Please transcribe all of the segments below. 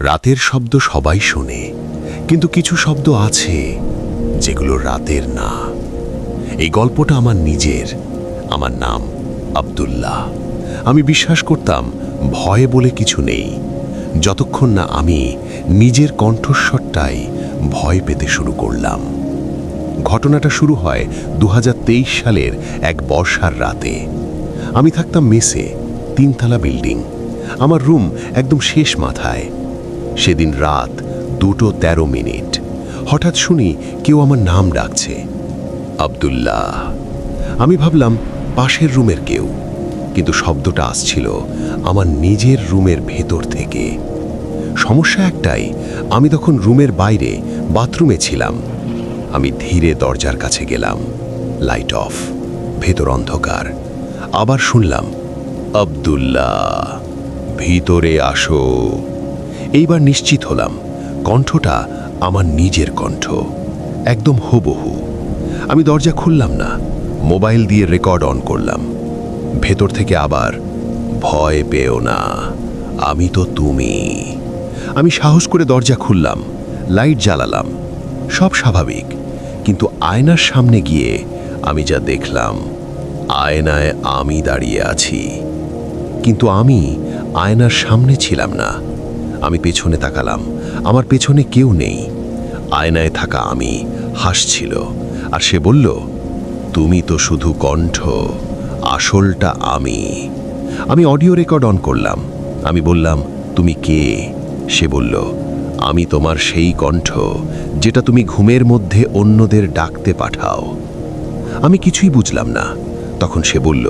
রাতের শব্দ সবাই শোনে, কিন্তু কিছু শব্দ আছে যেগুলো রাতের না। এই গল্পটা আমার নিজের। আমার নাম আব্দুল্লাহ। আমি বিশ্বাস করতাম ভয় বলে কিছু নেই, যতক্ষণ না আমি নিজের কণ্ঠস্বরটাই ভয় পেতে শুরু করলাম। ঘটনাটা শুরু হয় 2023 সালের এক বর্ষার রাতে। আমি থাকতাম মেসে, 3তলা বিল্ডিং। আমার রুম একদম শেষ মাথায়। সেদিন রাত 2:13। হঠাৎ শুনি কেউ আমার নাম ডাকছে, আব্দুল্লাহ। আমি ভাবলাম পাশের রুমের কেউ, কিন্তু শব্দটা আসছিল আমার নিজের রুমের ভেতর থেকে। সমস্যা একটাই, আমি তখন রুমের বাইরে বাথরুমে ছিলাম। আমি ধীরে দরজার কাছে গেলাম। লাইট অফ, ভেতর অন্ধকার। আবার শুনলাম, আব্দুল্লাহ, ভিতরে আসো। এইবার নিশ্চিত হলাম কণ্ঠটা আমার নিজের কণ্ঠ, একদম হুবহু। আমি দরজা খুললাম না, মোবাইল দিয়ে রেকর্ড অন করলাম। ভেতর থেকে আবার, ভয় পেও না, আমি তো তুমি। আমি সাহস করে দরজা খুললাম, লাইট জ্বালালাম। সব স্বাভাবিক, কিন্তু আয়নার সামনে গিয়ে আমি যা দেখলাম, আয়নায় আমি দাঁড়িয়ে আছি, কিন্তু আমি আয়নার সামনে ছিলাম না। আমি পেছনে তাকালাম, আমার পেছনে কেউ নেই। আয়নায় থাকা আমি হাসছিল, আর সে বলল, তুমি তো শুধু কণ্ঠ, আসলটা আমি। আমি অডিও রেকর্ড অন করলাম। আমি বললাম, তুমি কে? সে বলল, আমি তোমার সেই কণ্ঠ যেটা তুমি ঘুমের মধ্যে অন্যদের ডাকতে পাঠাও। আমি কিছুই বুঝলাম না। তখন সে বলল,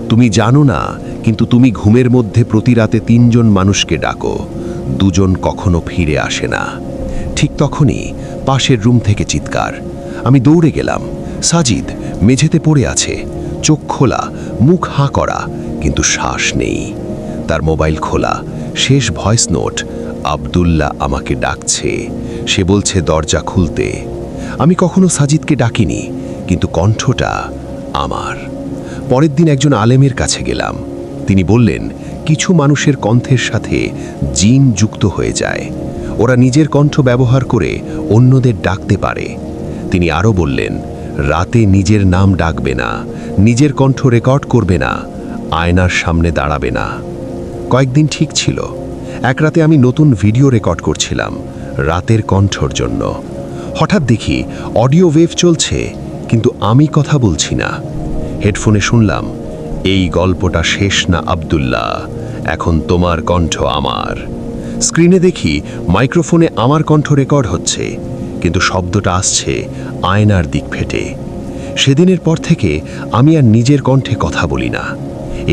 তুমি জানো না, কিন্তু তুমি ঘুমের মধ্যে প্রতি রাতে 3 জন মানুষকে ডাকো, 2 জন কখনো ফিরে আসে না। ঠিক তখনই পাশের রুম থেকে চিৎকার। আমি দৌড়ে গেলাম। সাজিদ মেঝেতে পড়ে আছে, চোখ খোলা, মুখ হাঁ করা, কিন্তু শ্বাস নেই। তার মোবাইল খোলা, শেষ ভয়েস নোট, আব্দুল্লাহ আমাকে ডাকছে। সে বলছে দরজা খুলতে। আমি কখনো সাজিদকে ডাকিনি, কিন্তু কণ্ঠটা আমার। পরের দিন একজন আলেমের কাছে গেলাম। তিনি বললেন, কিছু মানুষের কণ্ঠের সাথে জিন যুক্ত হয়ে যায়। ওরা নিজের কণ্ঠ ব্যবহার করে অন্যদের ডাকতে পারে। তিনি আরও বললেন, রাতে নিজের নাম ডাকবে না, নিজের কণ্ঠ রেকর্ড করবে না, আয়নার সামনে দাঁড়াবে না। কয়েকদিন ঠিক ছিল। এক রাতে আমি নতুন ভিডিও রেকর্ড করছিলাম রাতের কণ্ঠর জন্য। হঠাৎ দেখি অডিও ওয়েভ চলছে, কিন্তু আমি কথা বলছি না। হেডফোনে শুনলাম, এই গল্পটা শেষ না আব্দুল্লাহ, এখন তোমার কণ্ঠ আমার। স্ক্রিনে দেখি মাইক্রোফোনে আমার কণ্ঠ রেকর্ড হচ্ছে, কিন্তু শব্দটা আসছে আয়নার দিক ফেটে। সেদিনের পর থেকে আমি আর নিজের কণ্ঠে কথা বলি না।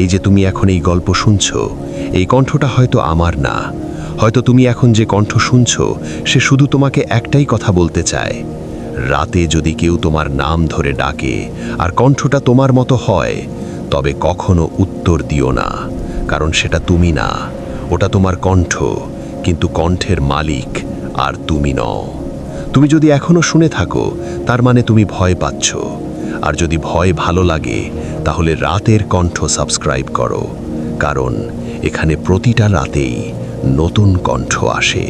এই যে তুমি এখন এই গল্প শুনছো, এই কণ্ঠটা হয়তো আমার না। হয়তো তুমি এখন যে কণ্ঠ শুনছো, সে শুধু তোমাকে একটাই কথা বলতে চায়। রাতে যদি কেউ তোমার নাম ধরে ডাকে আর কণ্ঠটা তোমার মতো হয়, তবে কখনো উত্তর দিও না, কারণ সেটা তুমি না, ওটা তোমার কণ্ঠ, কিন্তু কণ্ঠের মালিক আর তুমি নও। তুমি যদি এখনো শুনে থাকো, তার মানে তুমি ভয় পাচ্ছ। আর যদি ভয় ভালো লাগে, তাহলে রাতের কণ্ঠ সাবস্ক্রাইব করো, কারণ এখানে প্রতিটা রাতেই নতুন কণ্ঠ আসে।